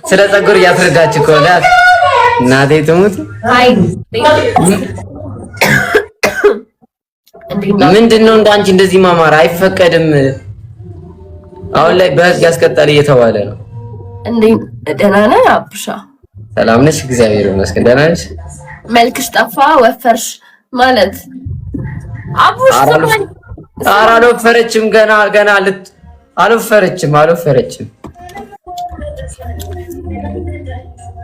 ስለ ፀጉር እያስረዳች እኮ ናት። እናቴ ትሙት። ምንድነው እንዳንቺ እንደዚህ ማማር አይፈቀድም። አሁን ላይ በህግ ያስቀጣል እየተባለ ነው። እንዴ ደህና ነህ አብሻ? ሰላም ነሽ? እግዚአብሔር ይመስገን። ደህና ነሽ? መልክሽ ጠፋ፣ ወፈርሽ ማለት አቡሽ ሰማኝ። ኧረ አልወፈረችም ገና አልወፈረችም።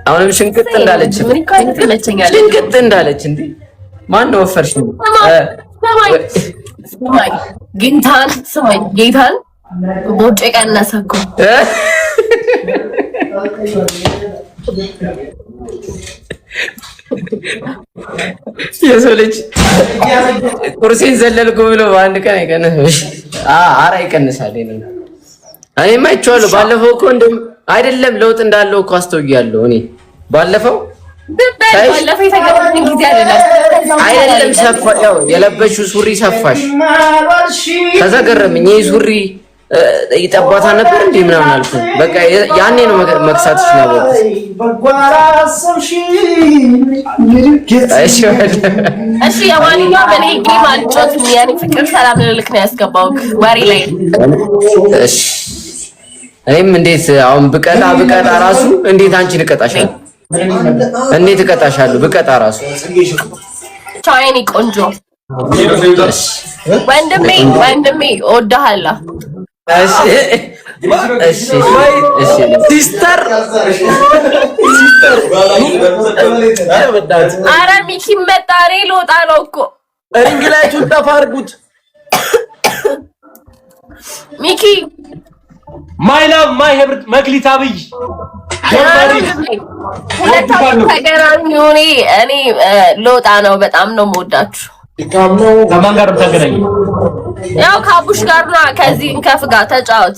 አሁንም ሽንቅጥ እንዳለች ሽንቅጥ እንዳለች እንዴ ማን ነው ወፈርሽ? ሰማኝ ጌታን ቦጬ ቀነሰ እኮ የሰው ልጅ ቁርሴን ዘለልኩ ብሎ በአንድ ቀን አይቀንስም። ኧረ ይቀንሳል። እኔማ አይቼዋለሁ። ባለፈው እኮ እንደውም አይደለም ለውጥ እንዳለው እኮ አስተውያለሁ። እኔ ባለፈው አይደለም ሰፋ ያው የለበሽው ሱሪ ሰፋሽ። ከዛ ገረመኝ። ይሄ ሱሪ ይጠባታ ነበር እንዴ ምናምን አልኩ። በቃ ያኔ ነው መክሳትሽ ነው። እሺ ያዋኒኛ በኔ ጌም አልጮት ያኔ ፍቅር ሰላም ልልክ ነው ያስገባው ወሬ ላይ። እሺ እኔም እንዴት አሁን ብቀጣ ራሱ እንዴት አንቺን እቀጣሻለሁ? እንዴት እቀጣሻለሁ ብቀጣ ራሱ? ቻይኒ ቆንጆ ወንድሜ እወድሃለሁ። እሺ ሲስተር ኧረ ሚኪ መጣ። እኔ ልወጣ ነው እኮ ሪንግ ላይቱን ጠፋ አድርጉት። ሚኪ ማይ ላቭ ማይ ሄብርት መክሊት አብይ ሁለታችሁ ተገናኙ። እኔ ልወጣ ነው። በጣም ነው የምወዳችሁ። ከማን ጋር ተገናኘ? ያው ከአቡሽ ጋር ነው። ከዚህ ከፍ ጋር ተጫወት።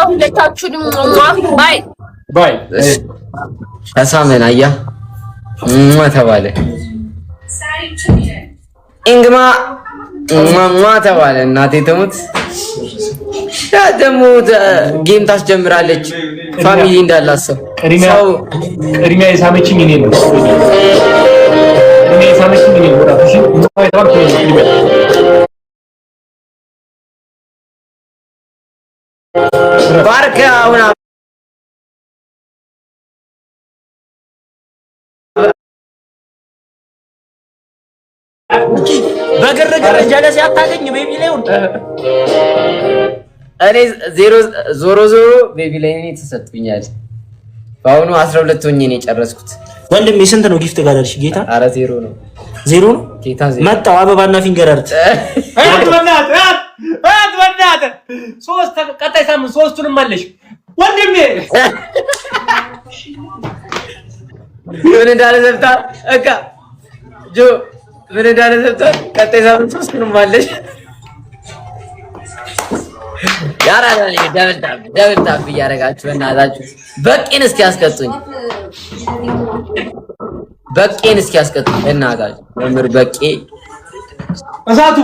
ሁለታችሁንም ባይ ተሳመን። አያ ተባለ እንግማ ተባለ። እናቴ ትሙት። ያ ደግሞ ጌም ታስጀምራለች። ፋሚሊ እንዳላሰብ ቅድሚያ የሳመችኝ እኔ ነው። ባርክ አሁን በግርግር ጀለስ ያታገኝ ቤቢ ላይ ወጣ። እኔ ዞሮ ቤቢ ላይ እኔ ተሰጥቶኛል። በአሁኑ 12 ሆኜ ነው የጨረስኩት። ወንድሜ ስንት ነው ጊፍት ጋር ደርሽ? ጌታ ኧረ ዜሮ ነው ጌታ ዜሮ መጣው። አበባና ፊንገር አርት በእናትህ ሶስት ቀጣይ ሳምንት ሶስቱንም አለሽ ወንድሜ። ምን እንዳለ ዘብታ እካ ጆ ምን እንዳለ ዘብታ ቀጣይ ሳምንት ሶስቱንም አለሽ። ያራዳል ደብልታብ እያደረጋችሁ እናታችሁ በቄን እስኪ ያስቀጡኝ እናታችሁ መምር በቄ እሳቱ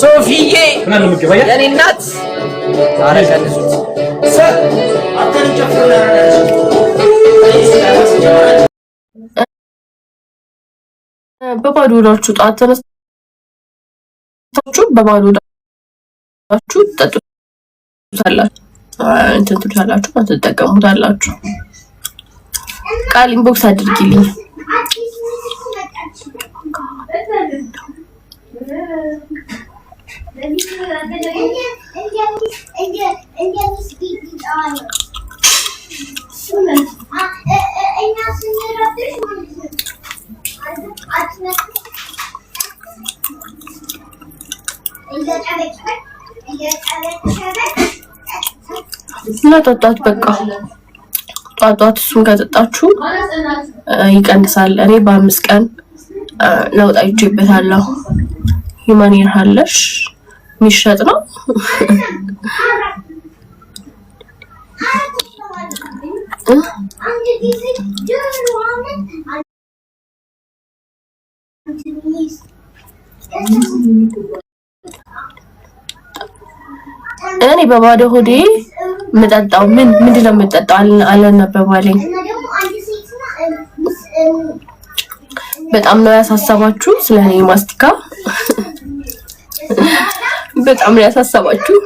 ሶፊዬ የኔ እናት በባዶ ሆዳችሁ ጧት ተነስታችሁ በባዶ ሆዳችሁ ትጠጡታላችሁ፣ ትጠቀሙታላችሁ። ቃል ኢንቦክስ አድርጊልኝ። ለጠጣት በቃ ጧት እሱን ከጠጣችሁ ይቀንሳል። እኔ በ5 ቀን ለውጥ አይቼበታለሁ። ሂማን ይርሃለሽ የሚሸጥ ነው። እኔ በባዶ ሆዴ የምጠጣው ምንድን ነው የምጠጣው አልነበባለኝ። በጣም ነው ያሳሰባችሁ ስለኔ ማስቲካ በጣም ነው ያሳሰባችሁ።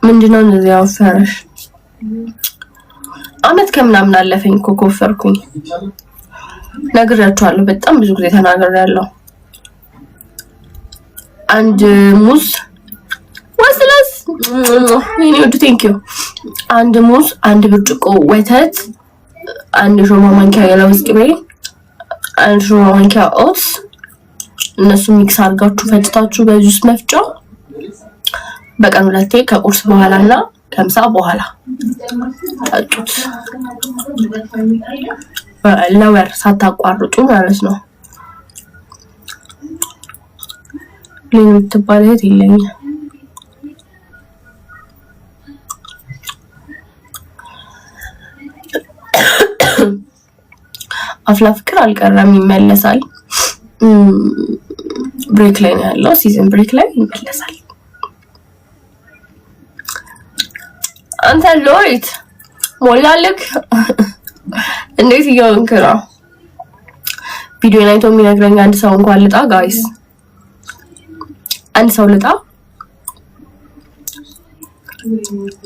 ምንድነው እንደዚህ ያወፈረሽ? አመት ከምናምን አለፈኝ እኮ ከወፈርኩኝ። ነግሬያችኋለሁ፣ በጣም ብዙ ጊዜ ተናግሬያለሁ። አንድ ሙዝ ወስለስ ወድ ቴንክ ዩ። አንድ ሙዝ፣ አንድ ብርጭቆ ወተት፣ አንድ ሾርባ ማንኪያ የለውዝ ቅቤ፣ አንድ ሾርባ ማንኪያ ኦትስ፣ እነሱ ሚክስ አድርጋችሁ ፈጭታችሁ በጁስ መፍጫ በቀን 2 ከቁርስ በኋላና ከምሳ በኋላ ጠጡት። ለወር ሳታቋርጡ ማለት ነው። ሌላ የምትባል እህት የለኝም። አፍላ ፍቅር አልቀረም፣ ይመለሳል። ብሬክ ላይ ነው ያለው፣ ሲዝን ብሬክ ላይ ይመለሳል። አንተ ሎሪት ሞላልክ እንዴት እየሆንክ ነው? ቪዲዮ ላይ ቶም የሚነግረኝ አንድ ሰው እንኳን ልጣ ጋይስ፣ አንድ ሰው ልጣ።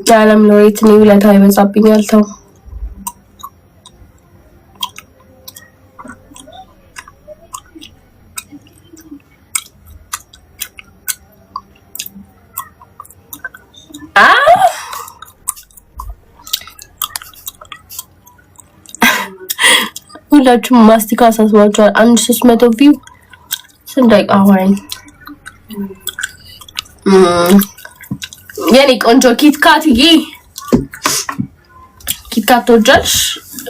የዓለም ሎሪት ነው ውለታ ይበዛብኛል። ተው ሁላችሁም ማስቲካ አሳስባችኋል። 1300 ቪው ስንዳይ አወራኝ። የኔ ቆንጆ ኪትካትዬ ኪትካት ትወጃለሽ?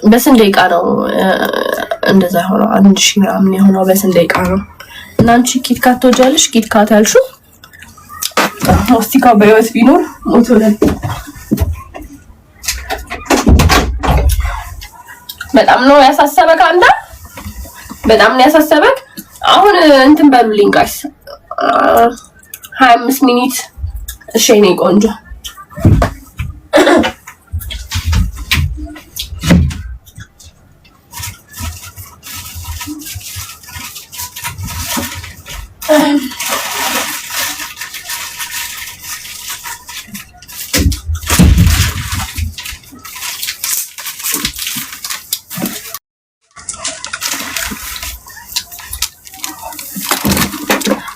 በስንት ደቂቃ ነው እንደዛ ሆኖ 1000 ምናምን የሆነው? በስንት ደቂቃ ነው? እና አንቺ ኪትካት ትወጃለሽ? ኪትካት ያልሽው ማስቲካ በህይወት ቢኖር ሞቶ ነበር። በጣም ነው ያሳሰበክ አንተ፣ በጣም ነው ያሳሰበክ። አሁን እንትን በሉልኝ ጋይስ 25 ሚኒት። እሺ የኔ ቆንጆ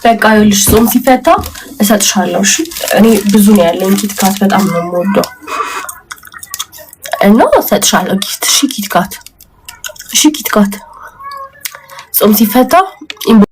በቃ ይኸውልሽ ጾም ሲፈታ እሰጥሻለሁ። እሺ እኔ ብዙ ነው ያለኝ ኪትካት፣ በጣም ነው የምወደው እና እሰጥሻለሁ ጊፍት። እሺ ኪትካት፣ እሺ ኪትካት ጾም ሲፈታ